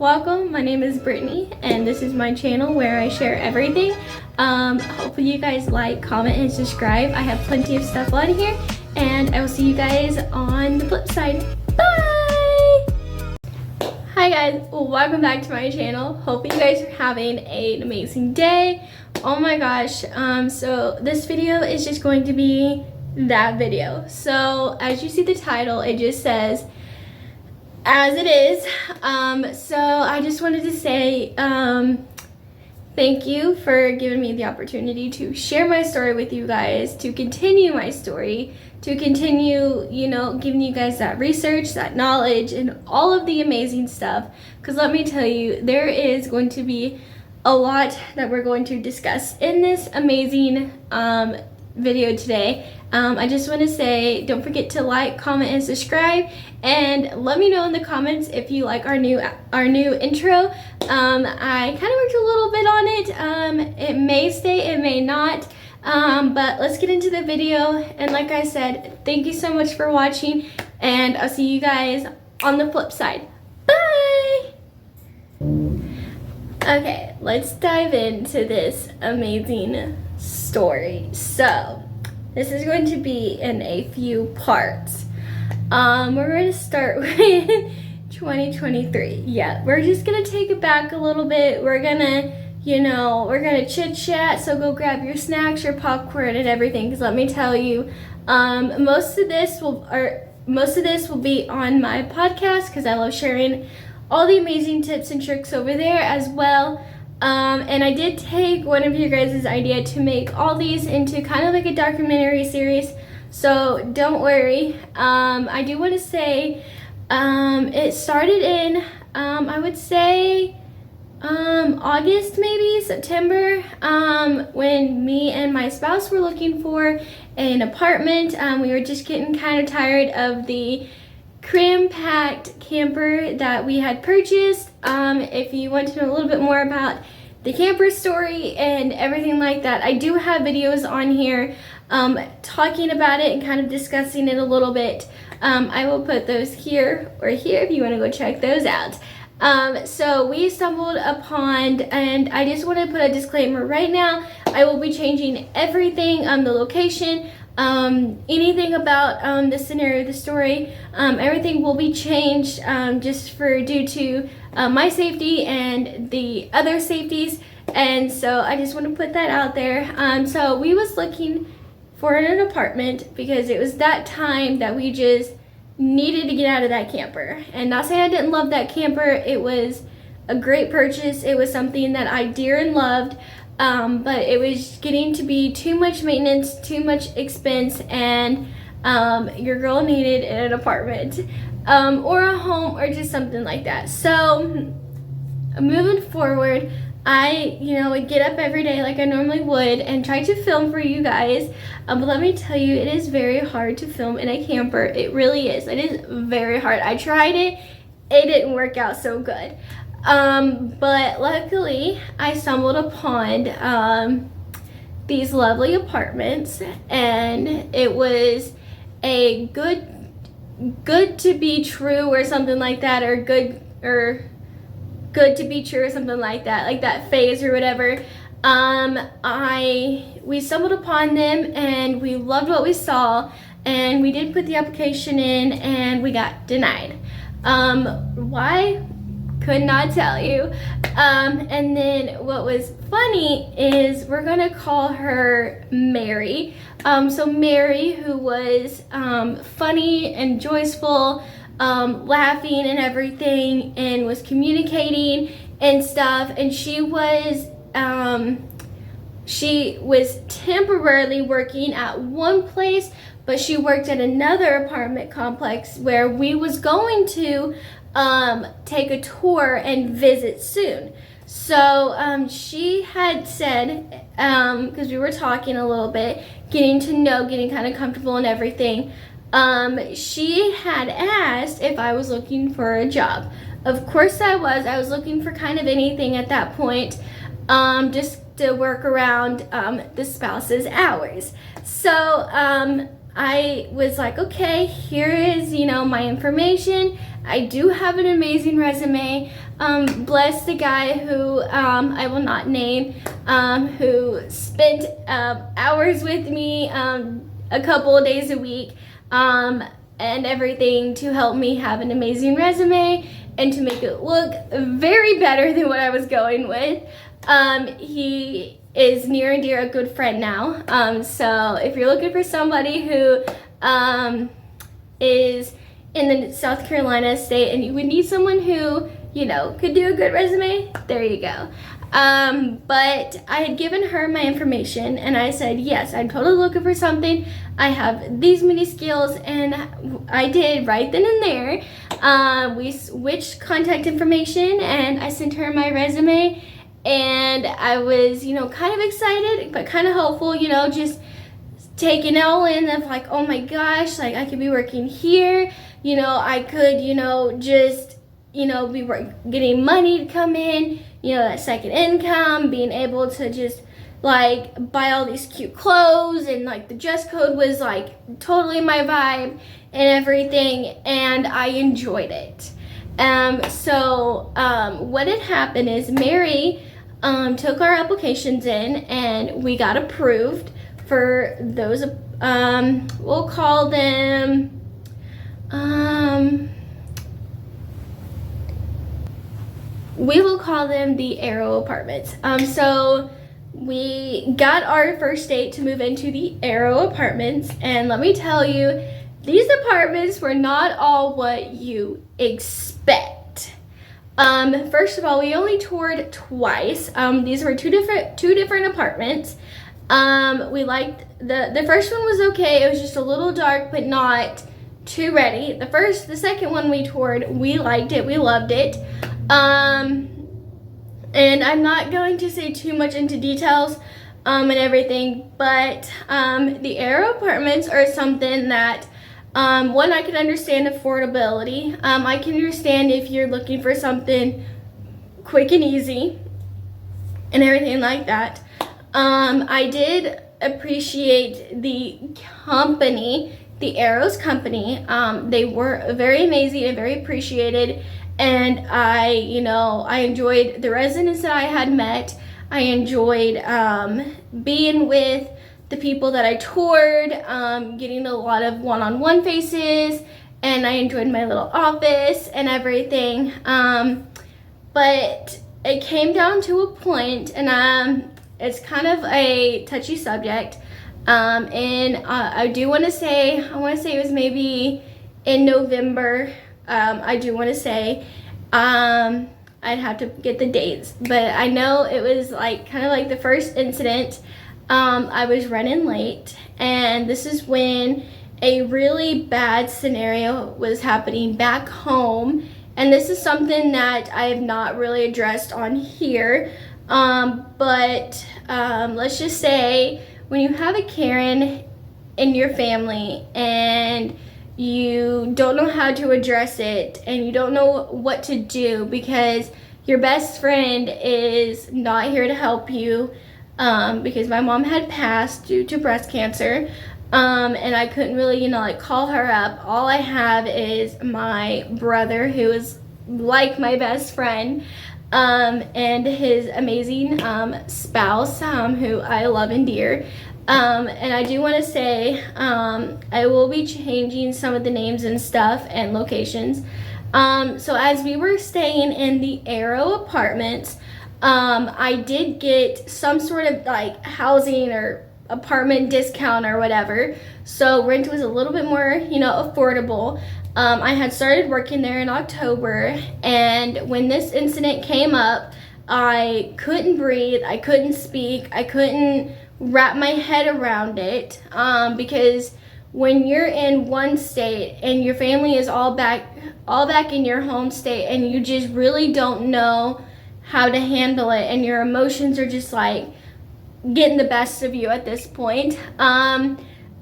welcome. My name is Brittany, and this is my channel where I share everything. Hopefully you guys like, comment, and subscribe. I have plenty of stuff on here, and I will see you guys on the flip side. Bye! Hi guys, welcome back to my channel. Hope you guys are having an amazing day. Oh my gosh, so this video is just going to be that video. So as you see the title, it just says as it is. So I just wanted to say thank you for giving me the opportunity to share my story with you guys, to continue my story, to continue, you know, giving you guys that research, that knowledge, and all of the amazing stuff. Because let me tell you, there is going to be a lot that we're going to discuss in this amazing video today. I just want to say, don't forget to like, comment, and subscribe, and let me know in the comments if you like our new intro. I kind of worked a little bit on it. It may stay, it may not, but let's get into the video. And like I said, thank you so much for watching, and I'll see you guys on the flip side. Bye! Okay, let's dive into this amazing story. So this is going to be in a few parts. We're going to start with 2023. Yeah, we're just going to take it back a little bit. We're going to, you know, we're going to chit chat. So go grab your snacks, your popcorn, and everything. Because let me tell you, most of this will be on my podcast, because I love sharing all the amazing tips and tricks over there as well. And I did take one of your guys' idea to make all these into kind of like a documentary series, so don't worry. I do want to say it started in I would say August, maybe September, when me and my spouse were looking for an apartment. We were just getting kind of tired of the cram-packed camper that we had purchased. If you want to know a little bit more about the camper story and everything like that, I do have videos on here talking about it and kind of discussing it a little bit. I will put those here or here if you want to go check those out. So we stumbled upon, and I just want to put a disclaimer right now, I will be changing everything, the location, anything about the scenario, the story, everything will be changed just due to my safety and the other safeties. And so I just want to put that out there. So we was looking for an apartment because it was that time that we just needed to get out of that camper. And not saying I didn't love that camper, it was a great purchase. It was something that I dear and loved. But it was getting to be too much maintenance, too much expense, and your girl needed an apartment or a home or just something like that. So moving forward, I would get up every day like I normally would and try to film for you guys. But let me tell you, it is very hard to film in a camper. It really is. It is very hard. I tried it. It didn't work out so good. But luckily I stumbled upon these lovely apartments, and it was a good to be true or something like that, or good to be true or something like that phase or whatever. We stumbled upon them and we loved what we saw, and we did put the application in and we got denied. Why? Could not tell you. And then what was funny is we're gonna call her Mary. So Mary, who was funny and joyful, laughing and everything, and was communicating and stuff. And she was temporarily working at one place, but she worked at another apartment complex where we was going to take a tour and visit soon. So she had said, because we were talking a little bit, getting kind of comfortable and everything, she had asked if I was looking for a job. Of course I was looking for kind of anything at that point, just to work around the spouse's hours. So I was like, okay, here is, my information. I do have an amazing resume. Bless the guy who I will not name, who spent hours with me a couple of days a week and everything to help me have an amazing resume and to make it look very better than what I was going with. He is near and dear a good friend now. So if you're looking for somebody who is in the South Carolina state and you would need someone who, you know, could do a good resume, there you go. But I had given her my information and I said, yes, I'm totally looking for something. I have these many skills, and I did right then and there. We switched contact information and I sent her my resume, and I was, you know, kind of excited, but kind of hopeful, you know, just taking it all in of like, oh my gosh, like I could be working here, you know, I could, you know, just, you know, be getting money to come in, you know, that second income, being able to just like buy all these cute clothes, and like the dress code was like totally my vibe and everything, and I enjoyed it. So what had happened is Mary took our applications in and we got approved for those, we'll call them, we will call them the Arrow Apartments. So we got our first date to move into the Arrow Apartments, and let me tell you, these apartments were not all what you expect. First of all, we only toured twice. These were two different apartments. We liked the first one was okay. It was just a little dark, but not too ready. The second one we toured, we liked it. We loved it. And I'm not going to say too much into details and everything, but the Arrow Apartments are something that one, I can understand affordability. I can understand if you're looking for something quick and easy and everything like that. I did appreciate the company, the Arrows company. They were very amazing and very appreciated. And I enjoyed the residents that I had met. I enjoyed being with the people that I toured, getting a lot of one-on-one faces, and I enjoyed my little office and everything. But it came down to a point, and it's kind of a touchy subject. And I want to say it was maybe in November. I do want to say, I'd have to get the dates, but I know it was like kind of like the first incident. I was running late, and this is when a really bad scenario was happening back home, and this is something that I have not really addressed on here, but let's just say when you have a Karen in your family and you don't know how to address it and you don't know what to do because your best friend is not here to help you, because my mom had passed due to breast cancer, and I couldn't really, call her up. All I have is my brother, who is like my best friend, and his amazing spouse, who I love and dear. And I do want to say, I will be changing some of the names and stuff and locations. So as we were staying in the Arrow Apartments, I did get some sort of like housing or apartment discount or whatever. So rent was a little bit more, affordable. I had started working there in October, and when this incident came up, I couldn't breathe, I couldn't speak, I couldn't wrap my head around it, because when you're in one state and your family is all back in your home state, and you just really don't know how to handle it, and your emotions are just like getting the best of you at this point.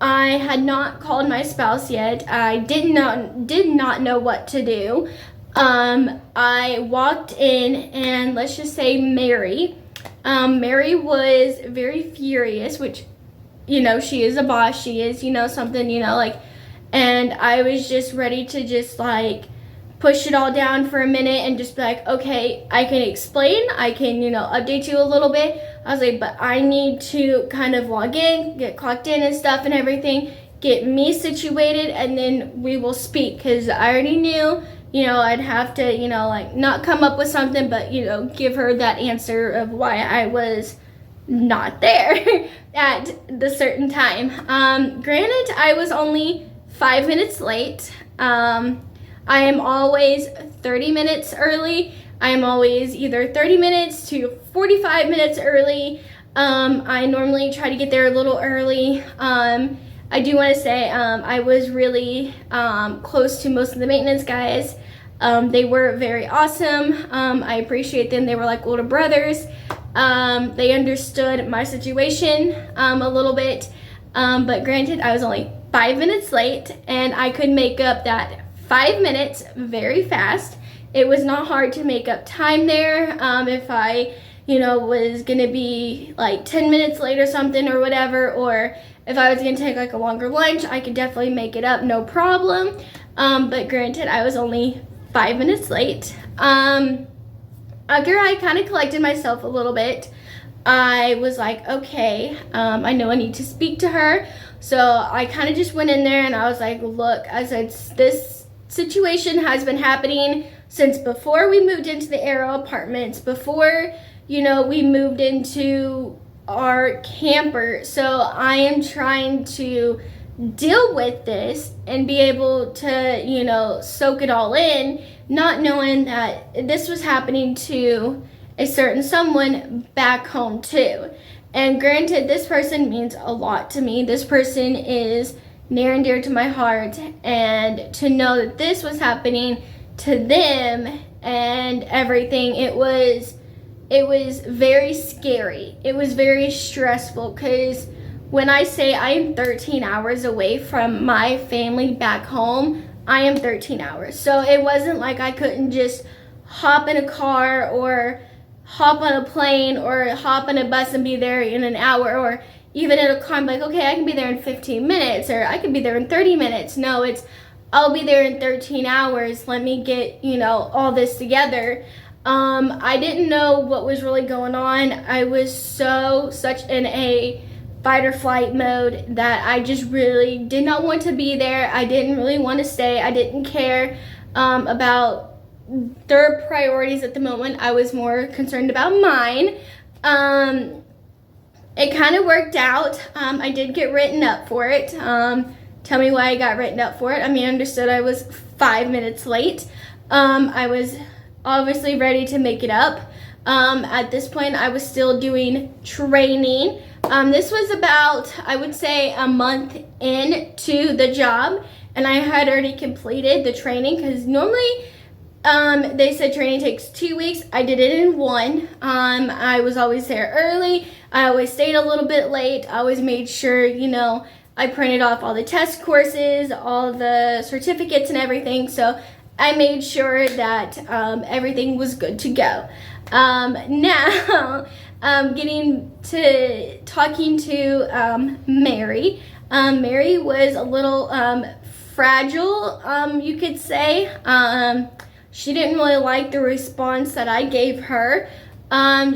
I had not called my spouse yet. I did not know what to do. I walked in, and let's just say Mary was very furious, which, she is a boss. She is, something, and I was just ready to just like push it all down for a minute and just be like, okay, I can explain, I can, update you a little bit. I was like, but I need to kind of log in, get clocked in and stuff and everything, get me situated, and then we will speak, because I already knew, I'd have to, not come up with something, but, give her that answer of why I was not there at the certain time. Granted, I was only 5 minutes late. I am always 30 minutes early. I am always either 30 minutes to 45 minutes early. I normally try to get there a little early. I do want to say I was really close to most of the maintenance guys. They were very awesome. I appreciate them. They were like little brothers. They understood my situation a little bit. But granted, I was only 5 minutes late, and I could make up that 5 minutes very fast. It was not hard to make up time there. If I, was gonna be like 10 minutes late or something or whatever, or if I was gonna take like a longer lunch, I could definitely make it up, no problem. But granted, I was only 5 minutes late. After I kind of collected myself a little bit, I was like, okay, I know I need to speak to her. So I kind of just went in there and I was like, look, I said, this situation has been happening since before we moved into the Arrow apartments, before, we moved into our camper. So I am trying to deal with this and be able to, soak it all in, not knowing that this was happening to a certain someone back home too. And granted, this person means a lot to me. This person is near and dear to my heart, and to know that this was happening to them and everything, it was very scary. It was very stressful, because when I say I am 13 hours away from my family back home, I am 13 hours. So it wasn't like I couldn't just hop in a car or hop on a plane or hop on a bus and be there in an hour, or even in a car, I'm like, okay, I can be there in 15 minutes, or I can be there in 30 minutes. No, I'll be there in 13 hours. Let me get, all this together. I didn't know what was really going on. I was such in a fight or flight mode that I just really did not want to be there. I didn't really want to stay. I didn't care about their priorities at the moment. I was more concerned about mine. It kind of worked out. I did get written up for it. Tell me why I got written up for it. I mean, I understood I was 5 minutes late. I was obviously ready to make it up. At this point, I was still doing training. This was about, I would say, a month into the job, and I had already completed the training, because normally they said training takes 2 weeks. I did it in 1. I was always there early. I always stayed a little bit late. I always made sure, I printed off all the test courses, all the certificates and everything. So I made sure that everything was good to go. Now, getting to talking to Mary. Mary was a little fragile, you could say. She didn't really like the response that I gave her.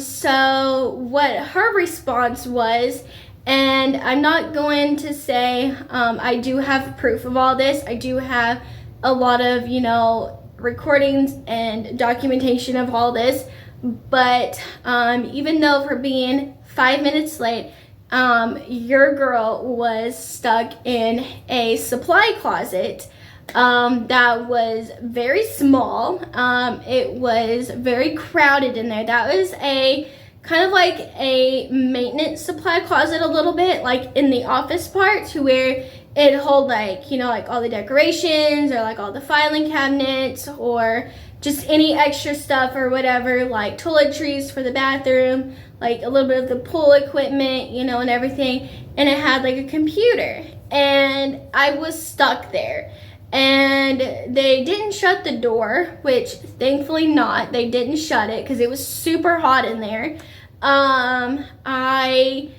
So what her response was, and I'm not going to say, I do have proof of all this. I do have a lot of, recordings and documentation of all this. But even though for being 5 minutes late, your girl was stuck in a supply closet that was very small. It was very crowded in there. That was a kind of like a maintenance supply closet a little bit, like in the office part, to where it'd hold like, like all the decorations or like all the filing cabinets or just any extra stuff or whatever, like toiletries for the bathroom, like a little bit of the pool equipment, and everything. And it had like a computer, and I was stuck there. And they didn't shut the door, which thankfully not. They didn't shut it because it was super hot in there. I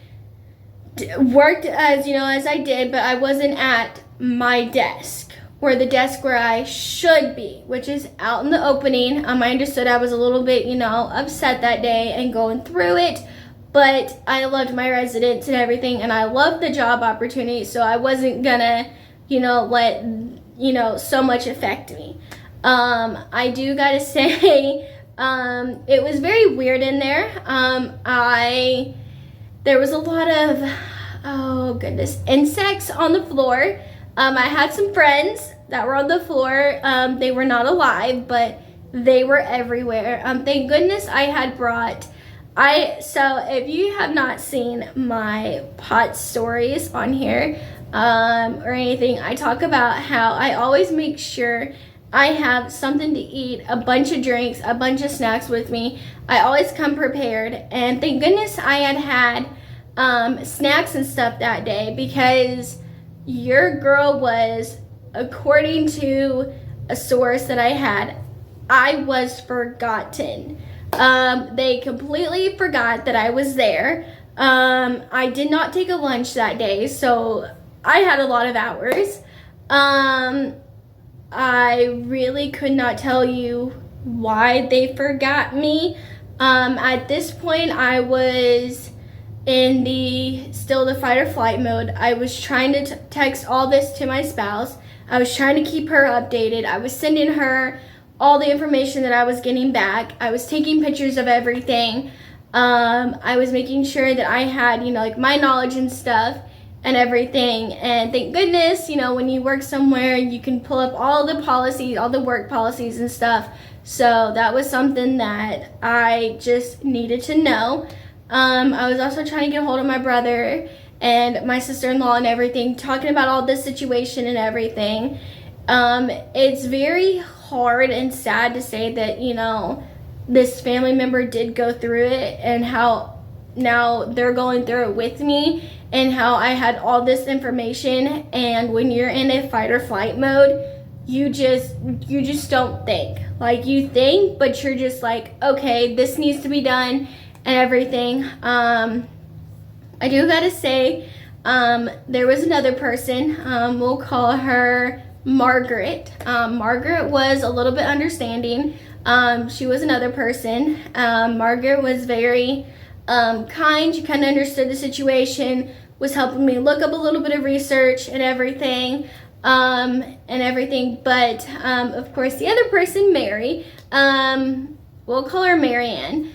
worked as I did, but I wasn't at my desk. were the desk where I should be, which is out in the opening. I understood I was a little bit, upset that day and going through it, but I loved my residence and everything, and I loved the job opportunity, so I wasn't gonna, let, so much affect me. I do gotta say, it was very weird in there. There was a lot of, oh goodness, insects on the floor. I had some friends that were on the floor. They were not alive, but they were everywhere. Thank goodness I had brought, so if you have not seen my pot stories on here, or anything, I talk about how I always make sure I have something to eat, a bunch of drinks, a bunch of snacks with me. I always come prepared, and thank goodness I had snacks and stuff that day, because your girl was, according to a source that I had, I was forgotten. They completely forgot that I was there. I did not take a lunch that day, so I had a lot of hours. I really could not tell you why they forgot me. At this point, I was in still the fight or flight mode. I was trying to text all this to my spouse. I was trying to keep her updated. I was sending her all the information that I was getting back. I was taking pictures of everything. I was making sure that I had, my knowledge and stuff and everything. And thank goodness, when you work somewhere, you can pull up all the policies, all the work policies and stuff. So that was something that I just needed to know. I was also trying to get a hold of my brother and my sister-in-law and everything, talking about all this situation and everything. It's very hard and sad to say that, this family member did go through it, and how now they're going through it with me, and how I had all this information. And when you're in a fight or flight mode, you just don't think. Like, you think, but you're just like, okay, this needs to be done and everything. I do gotta say, there was another person, we'll call her Margaret. Margaret was a little bit understanding. She was another person. Margaret was very kind. She kind of understood the situation, was helping me look up a little bit of research and everything. But of course, the other person, Mary, we'll call her Marianne.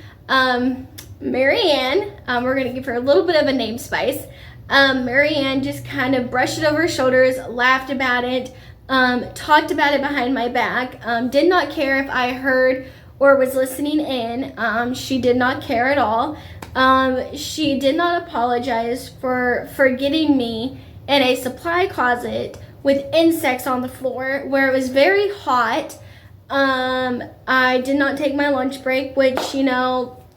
Marianne, we're going to give her a little bit of a name spice. Marianne just kind of brushed it over her shoulders, laughed about it, talked about it behind my back, did not care if I heard or was listening in. She did not care at all. She did not apologize for getting me in a supply closet with insects on the floor where it was very hot. I did not take my lunch break, which,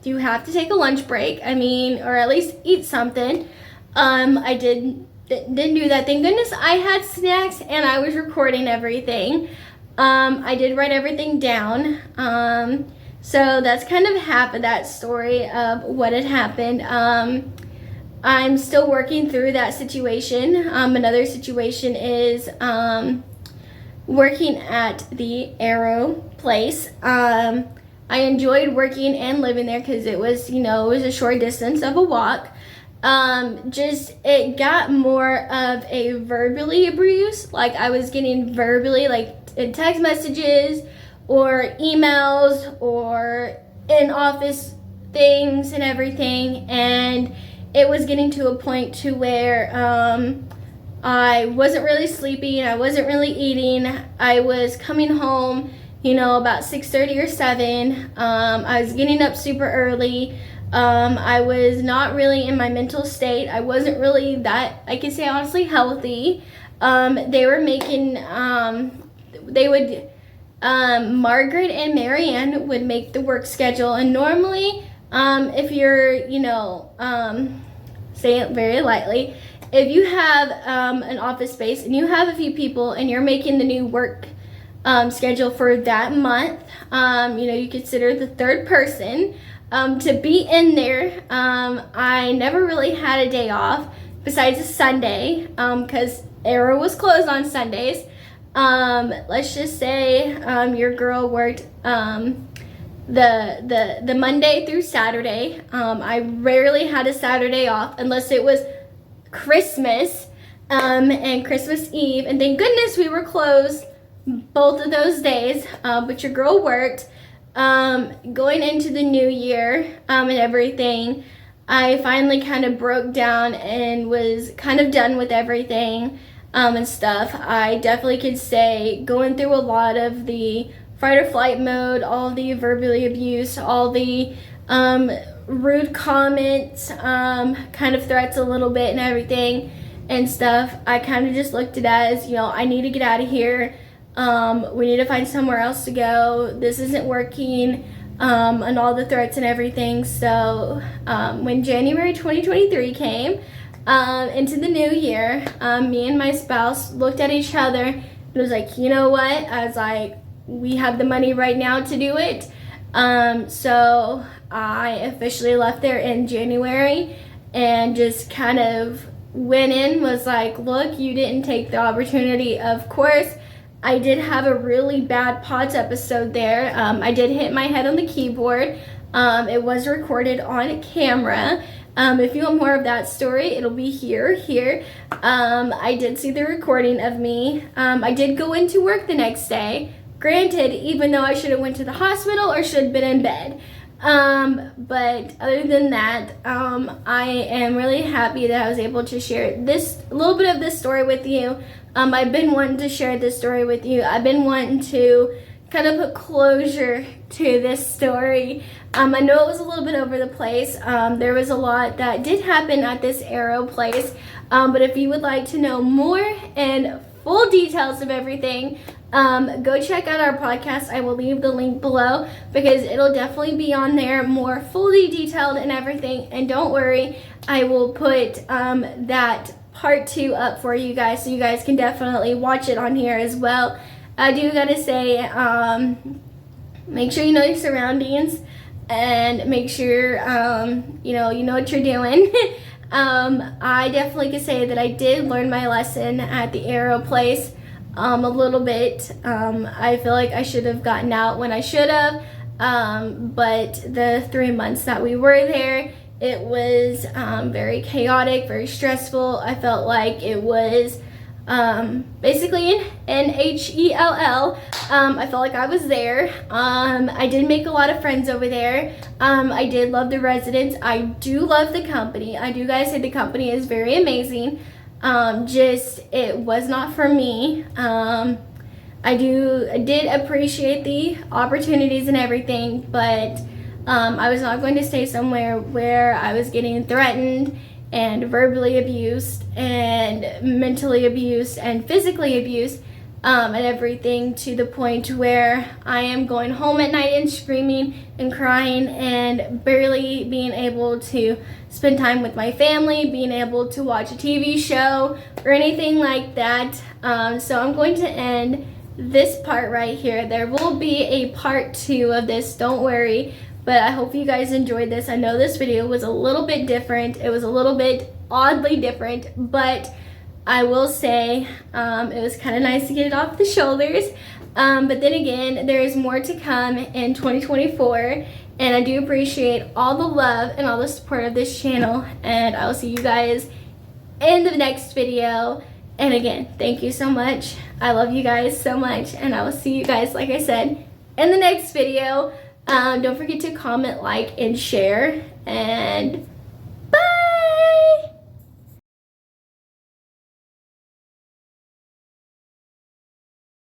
you have to take a lunch break. Or at least eat something. I didn't do that. Thank goodness I had snacks and I was recording everything. I did write everything down. So that's kind of half of that story of what had happened. I'm still working through that situation. Another situation is working at the Arrow place. I enjoyed working and living there because it was, it was a short distance of a walk. It got more of a verbally abuse. Like, I was getting verbally, like, in text messages or emails or in office things and everything. And it was getting to a point to where I wasn't really sleeping. I wasn't really eating. I was coming home, about 6:30 or 7. I was getting up super early. I was not really in my mental state. I wasn't really that, I can say honestly, healthy. They were making, Margaret and Marianne would make the work schedule. And normally, if you're, say it very lightly, if you have an office space and you have a few people and you're making the new work schedule for that month, you consider the third person to be in there. I never really had a day off besides a Sunday, because Arrow was closed on Sundays. let's just say your girl worked the Monday through Saturday. I rarely had a Saturday off unless it was Christmas and Christmas Eve, and thank goodness we were closed both of those days, but your girl worked. Going into the new year and everything, I finally kind of broke down and was kind of done with everything and stuff. I definitely could say going through a lot of the fight or flight mode, all the verbally abuse, all the rude comments, kind of threats a little bit and everything and stuff. I kind of just looked at it as, I need to get out of here. We need to find somewhere else to go. This isn't working, and all the threats and everything. So when January 2023 came into the new year, me and my spouse looked at each other and was like, you know what? I was like, we have the money right now to do it. So I officially left there in January and just kind of went in, was like, look, you didn't take the opportunity. Of course, I did have a really bad POTS episode there. I did hit my head on the keyboard. It was recorded on camera. If you want more of that story, it'll be here. I did see the recording of me. I did go into work the next day. Granted, even though I should have went to the hospital or should have been in bed. But other than that, I am really happy that I was able to share a little bit of this story with you. I've been wanting to share this story with you. I've been wanting to kind of put closure to this story. I know it was a little bit over the place. There was a lot that did happen at this Aero place. But if you would like to know more and full details of everything, go check out our podcast. I will leave the link below because it'll definitely be on there, more fully detailed and everything. And don't worry, I will put that part 2 up for you guys, so you guys can definitely watch it on here as well. I do gotta say, make sure you know your surroundings and make sure you know what you're doing. I definitely could say that I did learn my lesson at the Aero place a little bit. I feel like I should have gotten out when I should have, but the 3 months that we were there, it was very chaotic, very stressful. I felt like it was basically an HELL. I felt like I was there. I did make a lot of friends over there. I did love the residents. I do love the company. I do gotta say the company is very amazing. Just it was not for me. I did appreciate the opportunities and everything, but I was not going to stay somewhere where I was getting threatened and verbally abused and mentally abused and physically abused and everything, to the point where I am going home at night and screaming and crying and barely being able to spend time with my family, being able to watch a TV show or anything like that. So I'm going to end this part right here. There will be a part 2 of this, don't worry. But I hope you guys enjoyed this. I know this video was a little bit different. It was a little bit oddly different, but I will say it was kind of nice to get it off the shoulders. But then again, there is more to come in 2024, and I do appreciate all the love and all the support of this channel, and I will see you guys in the next video. And again, thank you so much. I love you guys so much, and I will see you guys, like I said, in the next video. Don't forget to comment, like, and share, and